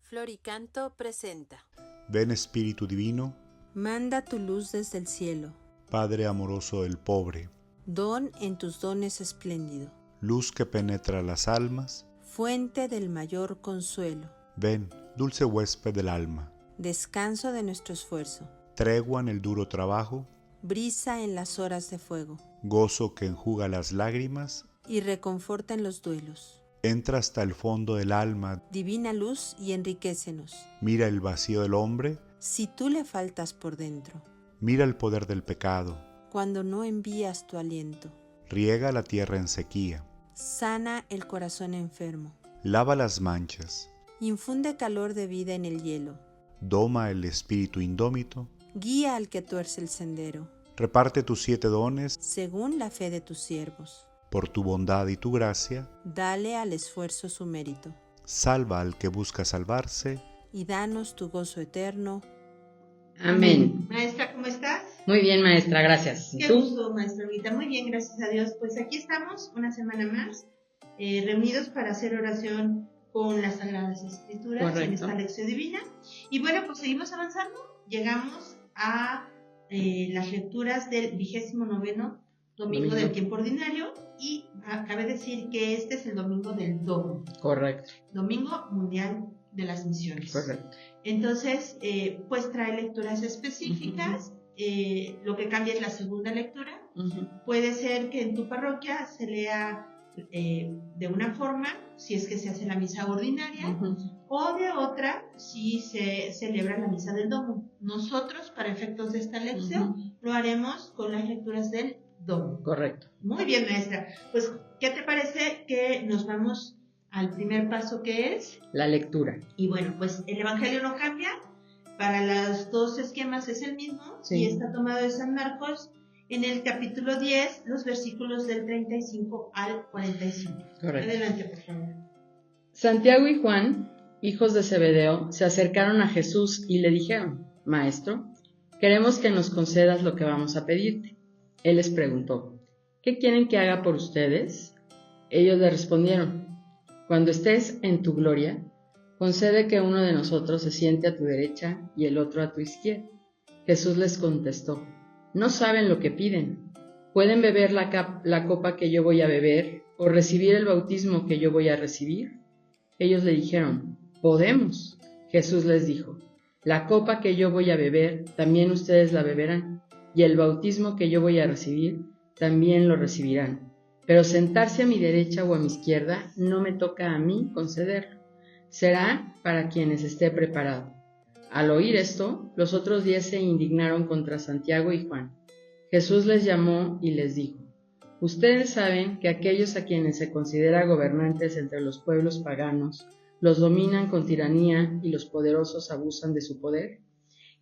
Floricanto presenta. Ven Espíritu Divino, Manda tu luz desde el cielo, Padre amoroso del pobre, don en tus dones espléndido, luz que penetra las almas. fuente del mayor consuelo, Ven, dulce huésped del alma, descanso de nuestro esfuerzo, tregua en el duro trabajo, brisa en las horas de fuego, gozo que enjuga las lágrimas. y reconforta en los duelos. Entra hasta el fondo del alma, Divina luz y enriquécenos. mira el vacío del hombre, Si tú le faltas por dentro, mira el poder del pecado, cuando no envías tu aliento, riega la tierra en sequía, sana el corazón enfermo, lava las manchas, infunde calor de vida en el hielo, doma el espíritu indómito, guía al que tuerce el sendero, reparte tus 7 dones, según la fe de tus siervos. por tu bondad y tu gracia, Dale al esfuerzo su mérito, salva al que busca salvarse. y danos tu gozo eterno. Amén. Maestra, ¿cómo estás? Muy bien, maestra, gracias. ¿Y Qué tú? gusto, maestra Olguita. Muy bien, gracias a Dios. Pues aquí estamos, una semana más, reunidos para hacer oración con las Sagradas Escrituras. Correcto. En esta lección divina. Y bueno, pues seguimos avanzando. Llegamos a las lecturas del 29º domingo del tiempo ordinario. Y cabe decir que este es el domingo del Domo, Correcto, Domingo Mundial de las Misiones. correcto. Entonces, pues trae lecturas específicas. Lo que cambia es la segunda lectura. Puede ser que en tu parroquia se lea de una forma, si es que se hace la misa ordinaria, o de otra, si se celebra la misa del Domo. Nosotros, para efectos de esta lección, lo haremos con las lecturas del Domo. Correcto. Muy bien, maestra. Pues, ¿qué te parece que nos vamos al primer paso, que es? La lectura. Y bueno, pues el Evangelio no cambia. Para los dos esquemas es el mismo. Sí. Y está tomado de San Marcos en el capítulo 10, los versículos del 35 al 45. Correcto. Adelante, por favor. Santiago y Juan, hijos de Zebedeo, se acercaron a Jesús y le dijeron: Maestro, queremos que nos concedas lo que vamos a pedirte. Él les preguntó: ¿qué quieren que haga por ustedes? Ellos le respondieron: Cuando estés en tu gloria, concede que uno de nosotros se siente a tu derecha y el otro a tu izquierda. Jesús les contestó: No saben lo que piden. ¿Pueden beber la copa que yo voy a beber o recibir el bautismo que yo voy a recibir? Ellos le dijeron: Podemos. Jesús les dijo: La copa que yo voy a beber, también ustedes la beberán, y el bautismo que yo voy a recibir, también lo recibirán. Pero sentarse a mi derecha o a mi izquierda no me toca a mí concederlo. Será para quienes esté preparado. Al oír esto, los otros 10 se indignaron contra Santiago y Juan. Jesús les llamó y les dijo: Ustedes saben que aquellos a quienes se considera gobernantes entre los pueblos paganos los dominan con tiranía y los poderosos abusan de su poder.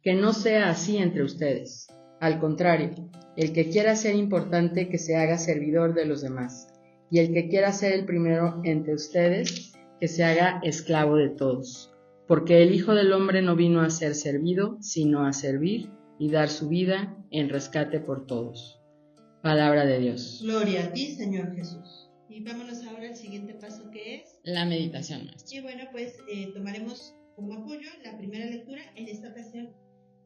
Que no sea así entre ustedes. Al contrario, el que quiera ser importante, que se haga servidor de los demás, y el que quiera ser el primero entre ustedes, que se haga esclavo de todos. Porque el Hijo del Hombre no vino a ser servido, sino a servir y dar su vida en rescate por todos. Palabra de Dios. Gloria a ti, Señor Jesús. Y vámonos ahora al siguiente paso, que es. La meditación, maestra. Y bueno, pues tomaremos como apoyo la primera lectura, en esta ocasión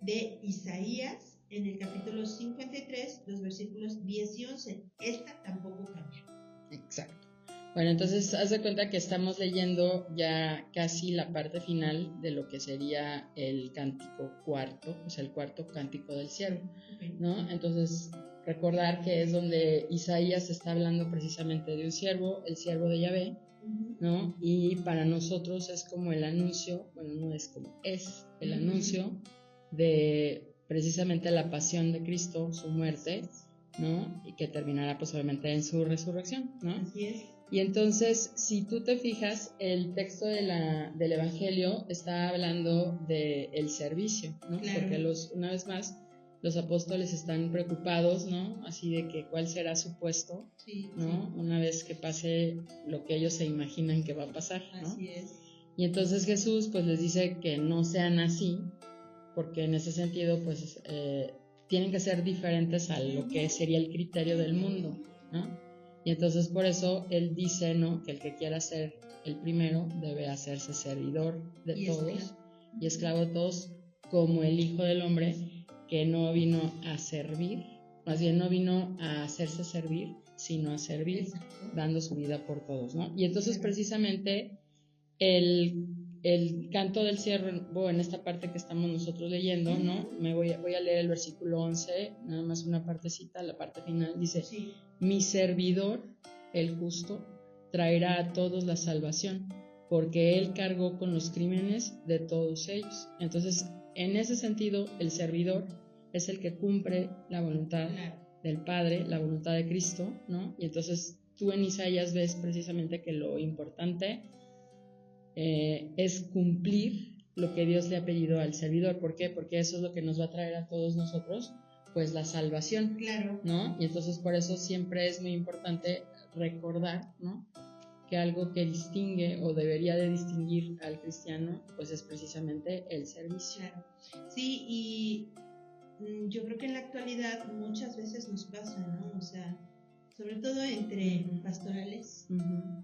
de Isaías, en el capítulo 53, los versículos 10 y 11. Esta tampoco cambia. Exacto. Bueno, entonces haz de cuenta que estamos leyendo ya casi la parte final de lo que sería el cántico cuarto, o sea, el cuarto cántico del siervo, ¿no? Entonces, recordar que es donde Isaías está hablando precisamente de un siervo, el siervo de Yahvé, ¿no? Y para nosotros es como el anuncio, bueno, no es como, es el anuncio de precisamente la pasión de Cristo, su muerte, ¿no? Y que terminará pues obviamente en su resurrección, ¿no? Así es. Y entonces, si tú te fijas, el texto del Evangelio está hablando del servicio, ¿no? Claro. Porque una vez más, los apóstoles están preocupados, ¿no? Así de que cuál será su puesto, Sí, ¿no? sí. Una vez que pase lo que ellos se imaginan que va a pasar, ¿no? Así es. Y entonces Jesús pues les dice que no sean así, porque en ese sentido pues tienen que ser diferentes a lo que sería el criterio del mundo, ¿no? Y entonces por eso él dice, ¿no?, que el que quiera ser el primero debe hacerse servidor de todos y esclavo de todos, como el Hijo del Hombre, que no vino a servir, más bien no vino a hacerse servir, sino a servir, exacto, dando su vida por todos, ¿no? Y entonces precisamente el canto del siervo, en esta parte que estamos nosotros leyendo, ¿no? Voy a leer el versículo 11, nada más una partecita, la parte final, dice, sí, mi servidor, el justo, traerá a todos la salvación, porque él cargó con los crímenes de todos ellos. Entonces, en ese sentido, el servidor es el que cumple la voluntad del Padre, la voluntad de Cristo, ¿no? Y entonces tú en Isaías ves precisamente que lo importante es cumplir lo que Dios le ha pedido al servidor. ¿Por qué? Porque eso es lo que nos va a traer a todos nosotros, pues la salvación, claro, ¿no? Y entonces por eso siempre es muy importante recordar, ¿no?, que algo que distingue o debería de distinguir al cristiano, pues es precisamente el servicio. Claro. Sí, y yo creo que en la actualidad muchas veces nos pasa, ¿no? O sea, sobre todo entre pastorales,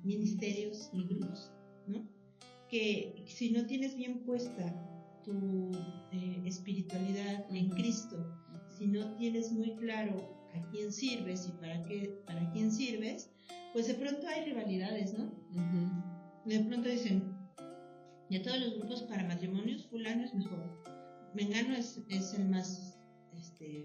ministerios y grupos, ¿no? Que si no tienes bien puesta tu espiritualidad en Cristo, si no tienes muy claro a quién sirves y para quién sirves, pues de pronto hay rivalidades, ¿no? De pronto dicen, de todos los grupos para matrimonios, fulano es mejor, mengano es el más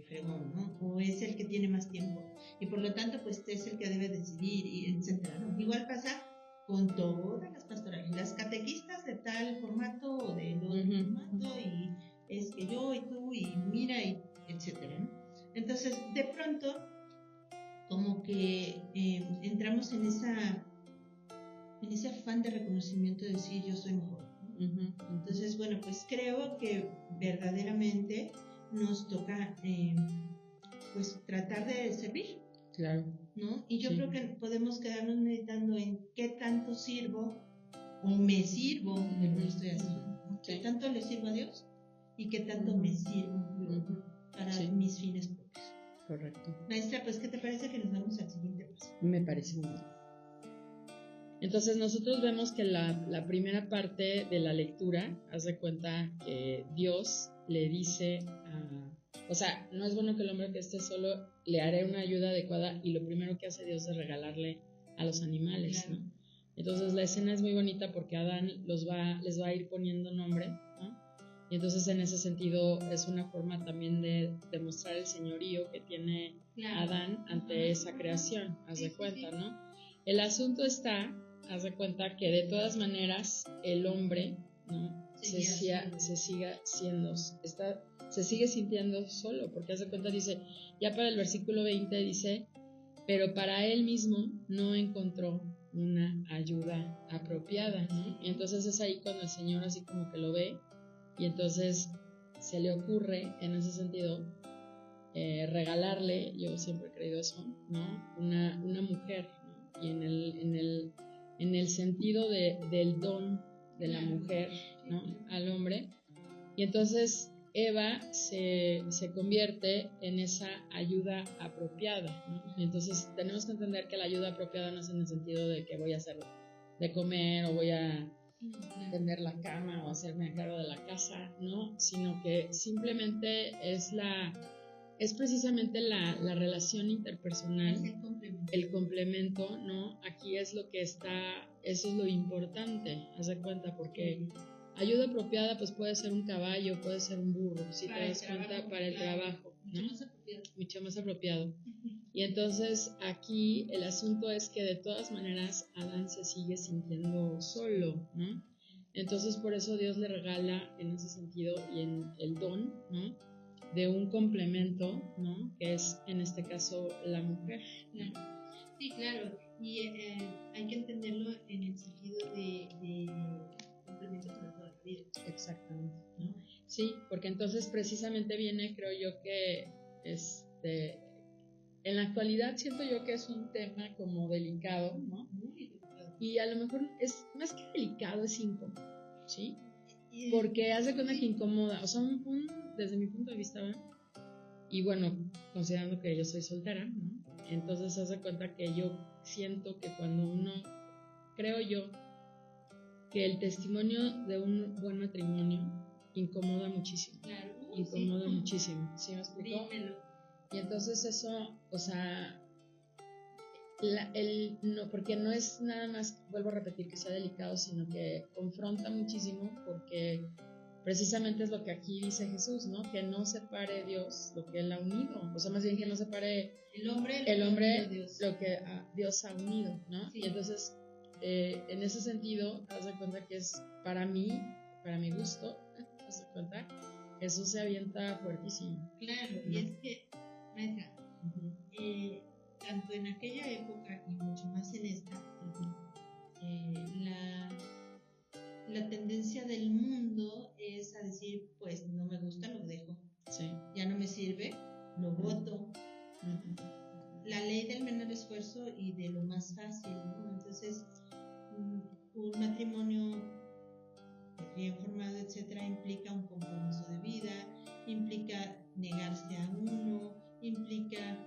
fregón, ¿no? O es el que tiene más tiempo y por lo tanto pues es el que debe decidir, y etcétera, ¿no? Igual pasa con todas las pastorales, las catequistas de tal formato o de otro formato, y es que yo y tú y mira y etcétera, ¿no? Entonces de pronto como que entramos en ese afán de reconocimiento de decir yo soy mejor, ¿no? Entonces bueno, pues creo que verdaderamente nos toca pues tratar de servir, claro, ¿no? Y yo creo que podemos quedarnos meditando en qué tanto sirvo o me sirvo de lo que estoy haciendo, ¿no? Qué tanto le sirvo a Dios y qué tanto me sirvo yo para mis fines propios. Correcto. Maestra, pues ¿qué te parece que nos vamos al siguiente paso? Me parece muy bien. Entonces nosotros vemos que la primera parte de la lectura, haz de cuenta que Dios le dice o sea, no es bueno que el hombre que esté solo, le haré una ayuda adecuada, y lo primero que hace Dios es regalarle a los animales, claro, ¿no? Entonces la escena es muy bonita porque Adán les va a ir poniendo nombre, ¿no? Y entonces en ese sentido es una forma también de demostrar el señorío que tiene Adán ante esa creación, haz de cuenta, ¿no? El asunto está, haz de cuenta que de todas maneras el hombre, ¿no?, se sigue sintiendo solo, porque haz de cuenta, dice, ya para el versículo 20 dice, pero para él mismo no encontró una ayuda apropiada, ¿no? Y entonces es ahí cuando el Señor así como que lo ve, y entonces se le ocurre en ese sentido regalarle, yo siempre he creído eso, ¿no?, una mujer, ¿no? Y en el sentido del don de la mujer, ¿no?, al hombre. Y entonces Eva se convierte en esa ayuda apropiada, ¿no? Y entonces tenemos que entender que la ayuda apropiada no es en el sentido de que voy a hacer de comer o voy a tender la cama o hacerme a cargo de la casa, ¿no? Sino que simplemente es precisamente la relación interpersonal, el complemento, ¿no? Aquí es lo que está, eso es lo importante, haz de cuenta, porque ayuda apropiada pues puede ser un caballo, puede ser un burro, si te das cuenta, para el trabajo, ¿no? Mucho más apropiado. Y entonces aquí el asunto es que de todas maneras Adán se sigue sintiendo solo, ¿no? Entonces por eso Dios le regala en ese sentido y en el don, ¿no?, de un complemento, ¿no?, que es en este caso la mujer. Claro. Sí, claro, y hay que entenderlo en el sentido de complemento para toda la vida. Exactamente, ¿no? Sí, porque entonces precisamente viene, creo yo que en la actualidad siento yo que es un tema como delicado, ¿no? Muy delicado. Y a lo mejor es más que delicado, es incómodo, ¿sí? Porque hace cuenta que incomoda, o sea, desde mi punto de vista, ¿no? Y bueno, considerando que yo soy soltera, ¿no?, entonces hace cuenta que yo siento que cuando uno, creo yo, que el testimonio de un buen matrimonio incomoda muchísimo. Claro. Incomoda Sí. muchísimo. ¿Sí me explico? Dímelo. Y entonces eso, o sea, no, porque no es nada más, vuelvo a repetir, que sea delicado, sino que confronta muchísimo, porque precisamente es lo que aquí dice Jesús, ¿no? Que no separe Dios lo que Él ha unido, o sea, más bien que no separe el hombre Dios. Lo que Dios ha unido, ¿no? Sí. Y entonces, en ese sentido, haz de cuenta que es para mí, para mi gusto, haz de cuenta, Jesús se avienta fuertísimo. Claro, ¿no? y es que, maestra, tanto en aquella época y mucho más en esta, la tendencia del mundo es a decir, pues no me gusta, lo dejo. Sí. Ya no me sirve, lo voto. La ley del menor esfuerzo y de lo más fácil, ¿no? Entonces, un matrimonio bien formado, etcétera, implica un compromiso de vida, implica negarse a uno, implica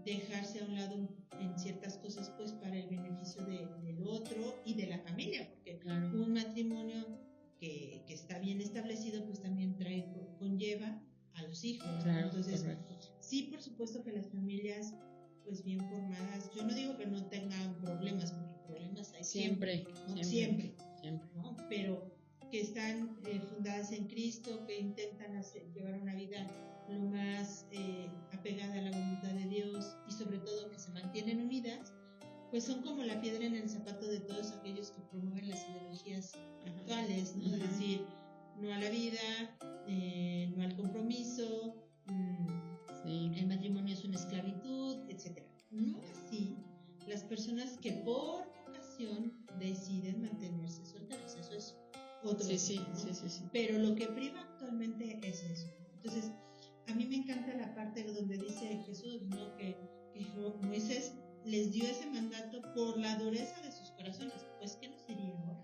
dejarse a un lado en ciertas cosas pues para el beneficio del otro y de la familia, porque claro, un matrimonio que está bien establecido pues también conlleva a los hijos, claro, ¿no? Entonces correcto. Sí, por supuesto que las familias pues bien formadas, yo no digo que no tengan problemas, porque problemas hay siempre, ¿no? Siempre, ¿no? Pero que están fundadas en Cristo, que intentan llevar una vida lo más apegada a la voluntad de Dios y sobre todo que se mantienen unidas, pues son como la piedra en el zapato de todos aquellos que promueven las ideologías actuales, ¿no? Es decir, no a la vida, no al compromiso, sí. El matrimonio es una esclavitud, etc. No así las personas que por vocación deciden mantenerse solteras, eso es otro sí, tipo, ¿no? sí. Pero lo que priva actualmente es eso. Entonces, a mí me encanta la parte donde dice Jesús, ¿no? Que Moisés les dio ese mandato por la dureza de sus corazones. Pues, ¿qué nos diría ahora?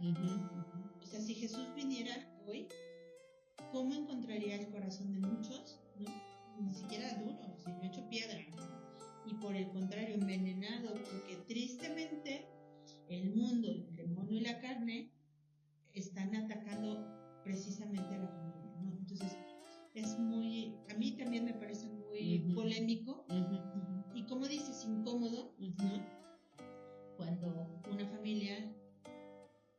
O sea, si Jesús viniera hoy, ¿cómo encontraría el corazón de muchos? ¿No? Ni siquiera duro, sino hecho piedra, ¿no? Y por el contrario, envenenado, porque tristemente el mundo, el demonio y la carne están atacando precisamente a la familia, ¿no? Entonces, es muy, a mí también me parece muy polémico y como dices, incómodo, ¿no? Cuando una familia,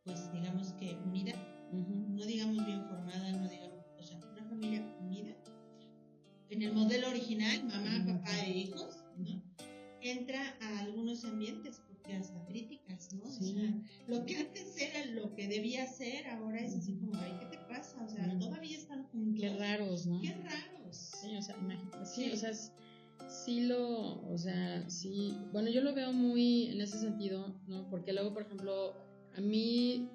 pues digamos que unida, no digamos bien formada, no digamos, o sea, una familia unida, en el modelo original, mamá, papá e hijos, ¿no? Entra a algunos ambientes, porque hasta críticas, ¿no? Sí. O sea, lo que antes era lo que debía ser, ahora es así como, ay, ¿qué te pasa? O sea, todavía están juntos. Qué raros, ¿no? Qué raros. Sí, o sea, imagínate. Sí, o sea, sí, bueno, yo lo veo muy en ese sentido, ¿no? Porque luego, por ejemplo, a mí,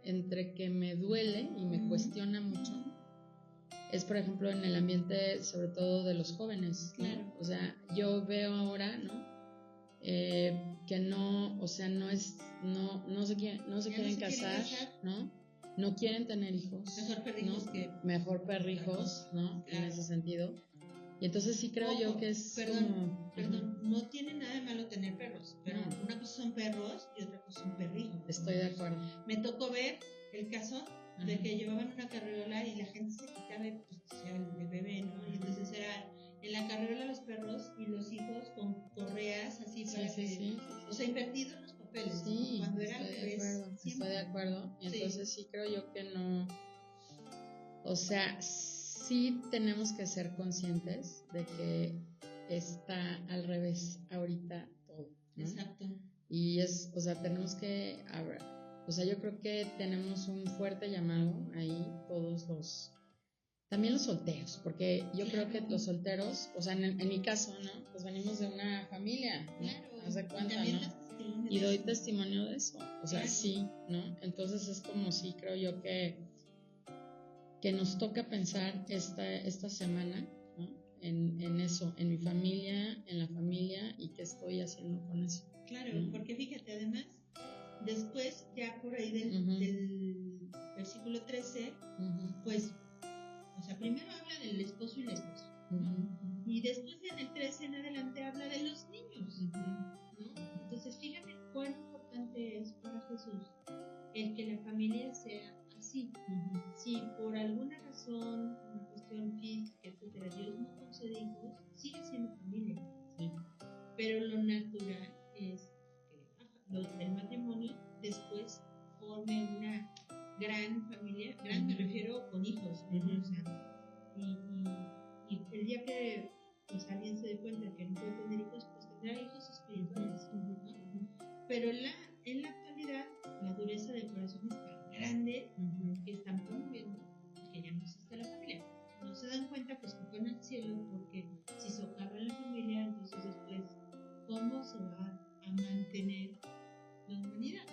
entre que me duele y me cuestiona mucho, es, por ejemplo, en el ambiente, sobre todo de los jóvenes, ¿no? Claro. O sea, yo veo ahora, ¿no? Que no, o sea, no se quieren casar, ¿no? No quieren tener hijos. Mejor perrijos, ¿no? Mejor perrijos, ¿no? Claro. En ese sentido. Y entonces sí creo yo que es Perdón, no tiene nada de malo tener perros, pero una cosa son perros y otra cosa son perrijos. Estoy de acuerdo. Me tocó ver el caso de que llevaban una carriola y la gente se quitaba el bebé, ¿no? Y entonces era en la carriola los perros y los hijos con correas así para que... O sea, invertidos los papeles. Sí, ¿no? Cuando eran bebés. Estoy de acuerdo. Y entonces sí creo yo que no... O sea, sí tenemos que ser conscientes de que está al revés ahorita todo, ¿no? Exacto. Y es, o sea, tenemos que... O sea, yo creo que tenemos un fuerte llamado ahí, todos también los solteros, porque yo creo que los solteros, o sea, en mi caso, ¿no? Pues venimos de una familia, ¿no? Claro. Haz de cuenta, ¿no? Y doy testimonio de eso, o sea, sí, ¿no? Entonces es como si creo yo que nos toca pensar esta semana, ¿no? En eso, en mi familia, en la familia y qué estoy haciendo con eso. Claro, porque fíjate, además, después, ya por ahí del versículo 13, pues, o sea, primero habla del esposo y la esposa, ¿no? Y después en el 13 en adelante habla de los niños, ¿no? Entonces, fíjate por alguna razón, una cuestión física, etcétera, Dios no concede hijos, sigue siendo familia. Sí. Pero lo natural es que el matrimonio después forme una gran familia, gran me refiero con hijos, ¿no? O sea, y el día que pues alguien se dé cuenta que no puede tener hijos, pues tendrá hijos espirituales, ¿no? Pero en la actualidad la dureza del corazón es tan grande que están promoviendo que ya no existe la familia. No se dan cuenta pues que van al cielo, porque si socavan la familia, entonces después ¿cómo se va a mantener la humanidad?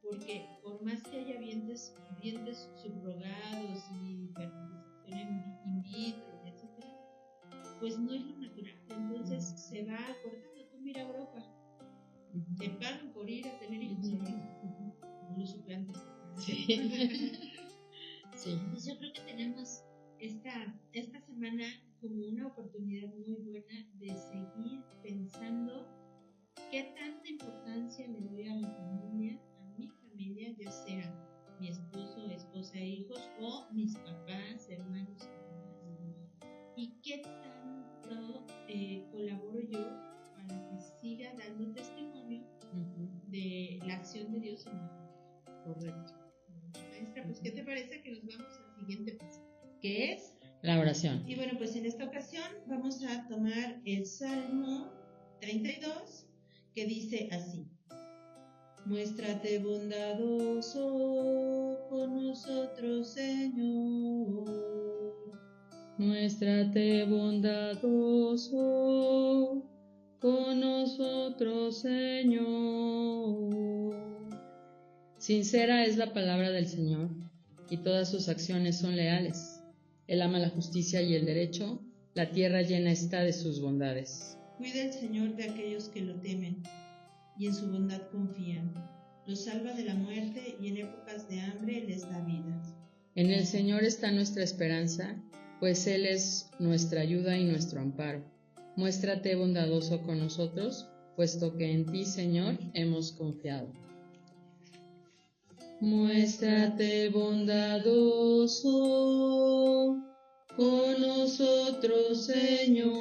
Porque por más que haya vientres subrogados y fertilización in vitro, etcétera, pues no es lo natural. Entonces se va cortando. Tú mira Europa, te pagan por ir a tener hijos, no los suplantes. Sí. Sí. Entonces yo creo que tenemos esta semana como una oportunidad muy buena de seguir pensando qué tanta importancia le doy a la familia, a mi familia, ya sea mi esposo, esposa e hijos, o mis papás, hermanos, y qué tanto colaboro yo para que siga dando testimonio de la acción de Dios en mi vida. Correcto. Maestra, pues ¿qué te parece que nos vamos al siguiente paso? ¿Qué es? La oración. Y bueno, pues en esta ocasión vamos a tomar el Salmo 32, que dice así: muéstrate bondadoso con nosotros, Señor. Muéstrate bondadoso con nosotros, Señor. Sincera es la palabra del Señor, y todas sus acciones son leales. Él ama la justicia y el derecho, la tierra llena está de sus bondades. Cuida el Señor de aquellos que lo temen y en su bondad confían. Los salva de la muerte y en épocas de hambre les da vida. En el Señor está nuestra esperanza, pues Él es nuestra ayuda y nuestro amparo. Muéstrate bondadoso con nosotros, puesto que en ti, Señor, hemos confiado. Muéstrate bondadoso con nosotros, Señor.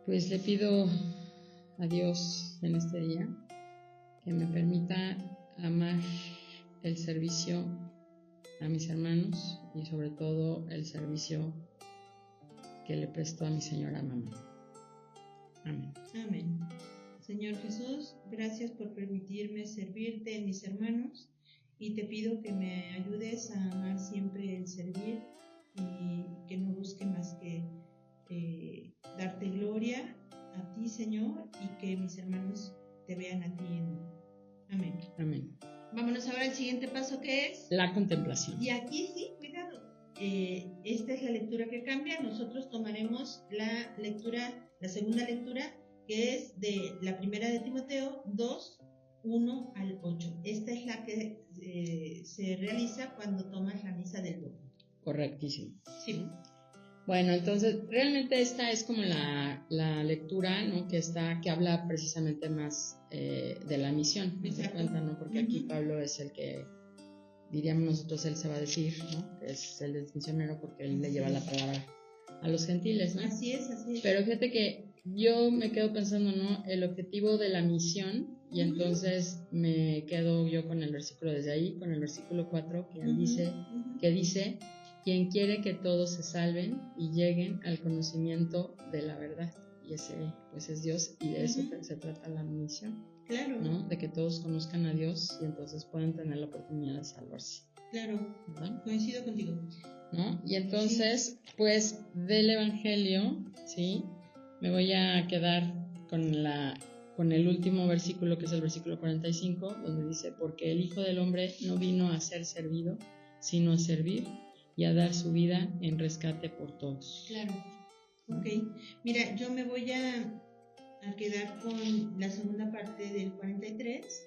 Pues le pido a Dios en este día que me permita amar el servicio a mis hermanos y sobre todo el servicio que le presto a mi señora mamá. Amén. Amén. Señor Jesús, gracias por permitirme servirte en mis hermanos y te pido que me ayudes a amar siempre el servir y que no busque más que darte gloria a ti, Señor, y que mis hermanos te vean a ti en mí. Amén. Amén. Vámonos ahora al siguiente paso, que es la contemplación. Y aquí sí, cuidado. Esta es la lectura que cambia. Nosotros tomaremos la segunda lectura, que es de la primera de Timoteo 2, 1 al 8. Esta es la que se realiza cuando tomas la misa del domingo. Correctísimo. Sí. Bueno, entonces realmente esta es como la lectura, ¿no? que habla precisamente más de la misión, ¿no? Se cuenta, ¿no? Porque aquí Pablo es el que, diríamos nosotros, él se va a decir, ¿no? Que es el misionero porque él le lleva la palabra a los gentiles, ¿no? Así es, así es. Pero fíjate que yo me quedo pensando, ¿no? El objetivo de la misión, y entonces me quedo yo con el versículo desde ahí, con el versículo 4, que dice, quien quiere que todos se salven y lleguen al conocimiento de la verdad. Y ese, pues, es Dios, y de eso se trata la misión. Claro. ¿No? De que todos conozcan a Dios y entonces puedan tener la oportunidad de salvarse. Claro. ¿Verdad? Coincido contigo. ¿No? Y entonces, pues, del Evangelio, ¿sí? Me voy a quedar con el último versículo, que es el versículo 45, donde dice, porque el Hijo del Hombre no vino a ser servido, sino a servir y a dar su vida en rescate por todos. Claro. Ok. Mira, yo me voy a quedar con la segunda parte del 43,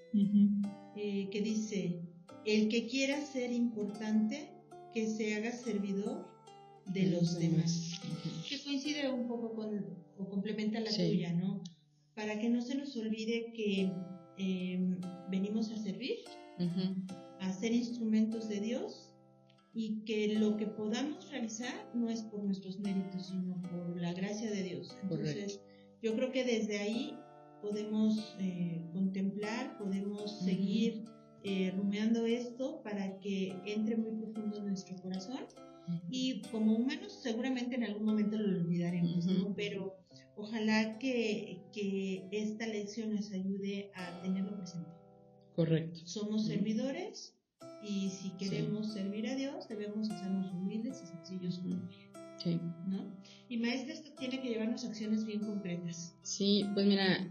que dice, el que quiera ser importante, que se haga servidor de los demás. Que coincide un poco o complementa la tuya, ¿no? Para que no se nos olvide que venimos a servir, a ser instrumentos de Dios, y que lo que podamos realizar no es por nuestros méritos, sino por la gracia de Dios. Entonces, yo creo que desde ahí podemos contemplar, podemos seguir rumiando esto para que entre muy profundo en nuestro corazón. Y como humanos seguramente en algún momento lo olvidaremos, ¿no? Pero ojalá que esta lección nos ayude a tenerlo presente. Correcto. Somos servidores, y si queremos servir a Dios, debemos hacernos humildes y sencillos como Él. Sí. ¿No? Y maestra, esto tiene que llevarnos a acciones bien concretas. Sí, pues mira,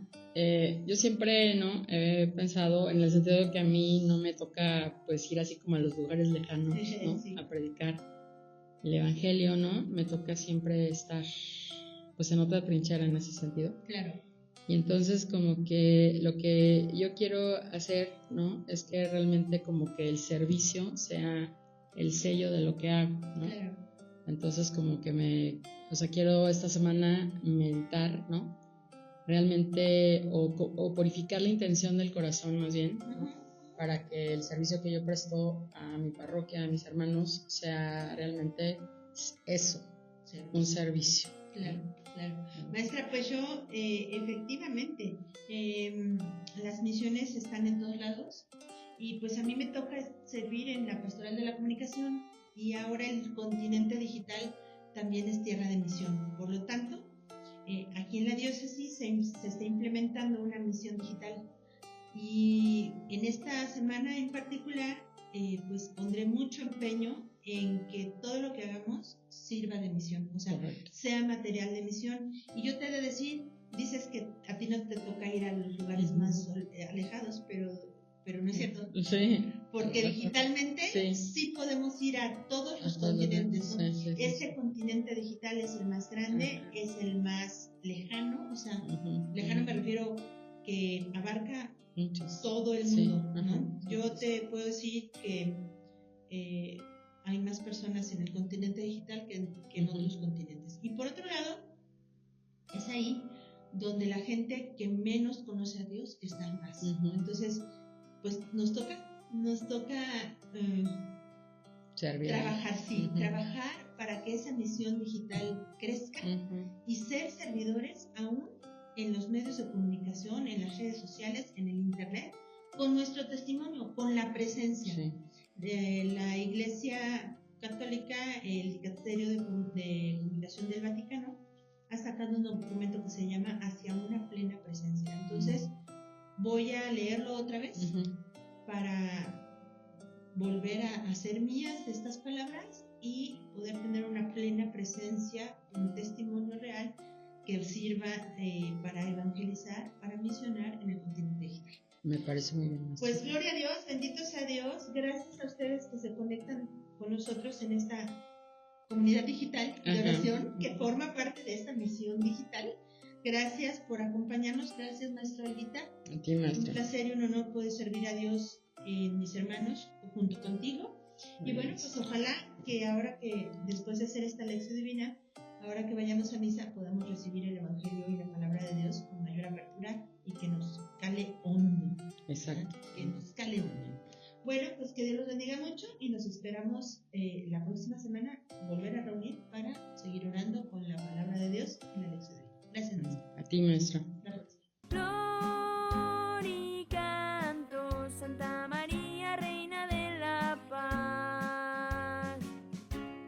yo siempre, ¿no?, he pensado en el sentido de que a mí no me toca pues ir así como a los lugares lejanos, ¿no? Sí. A predicar el evangelio, ¿no? Me toca siempre estar pues en otra trinchera en ese sentido. Claro. Y entonces como que lo que yo quiero hacer, ¿no?, es que realmente como que el servicio sea el sello de lo que hago, ¿no? Claro. Entonces como que quiero esta semana meditar, ¿no?, realmente o purificar la intención del corazón más bien, ¿no?, para que el servicio que yo presto a mi parroquia, a mis hermanos, sea realmente eso, un servicio. Claro, claro. Maestra, pues yo efectivamente, las misiones están en todos lados, y pues a mí me toca servir en la Pastoral de la Comunicación, y ahora el continente digital también es tierra de misión. Por lo tanto, aquí en la diócesis se está implementando una misión digital, y en esta semana en particular pues pondré mucho empeño en que todo lo que hagamos sirva de misión, o sea, Correcto. sea material de misión. Y yo te he de decir, dices que a ti no te toca ir a los lugares más alejados, pero no es cierto. Sí. Porque digitalmente sí podemos ir a todos los continentes, ¿no? Ese continente digital es el más grande, es el más lejano, o sea, lejano me refiero que abarca todo el mundo, ¿no? Yo te puedo decir que hay más personas en el continente digital que en otros continentes. Y por otro lado, es ahí donde la gente que menos conoce a Dios está más, ¿no? Entonces, pues nos toca trabajar para que esa misión digital crezca y ser servidores aún en los medios de comunicación, en las redes sociales, en el internet, con nuestro testimonio, con la presencia de la Iglesia Católica. El Dicasterio de Comunicación del Vaticano ha sacado un documento que se llama Hacia una plena presencia. Entonces voy a leerlo otra vez para volver a hacer mías estas palabras y poder tener una plena presencia, un testimonio real que sirva para evangelizar, para misionar en el continente digital. Me parece muy bien. Pues gloria a Dios, bendito sea Dios. Gracias a ustedes que se conectan con nosotros en esta comunidad digital de oración que forma parte de esta misión digital. Gracias por acompañarnos. Gracias, maestra Olguita. A ti, maestra. Un placer y un honor poder servir a Dios en mis hermanos junto contigo. Y bueno, pues ojalá que ahora que después de hacer esta lección divina, ahora que vayamos a misa, podamos recibir el Evangelio y la palabra de Dios con mayor apertura y que nos cale hondo. Exacto. Que nos cale hondo. Bueno, pues que Dios los bendiga mucho y nos esperamos la próxima semana volver a reunir para seguir orando con la palabra de Dios en la lección divina. Gracias, maestra. A ti, maestra.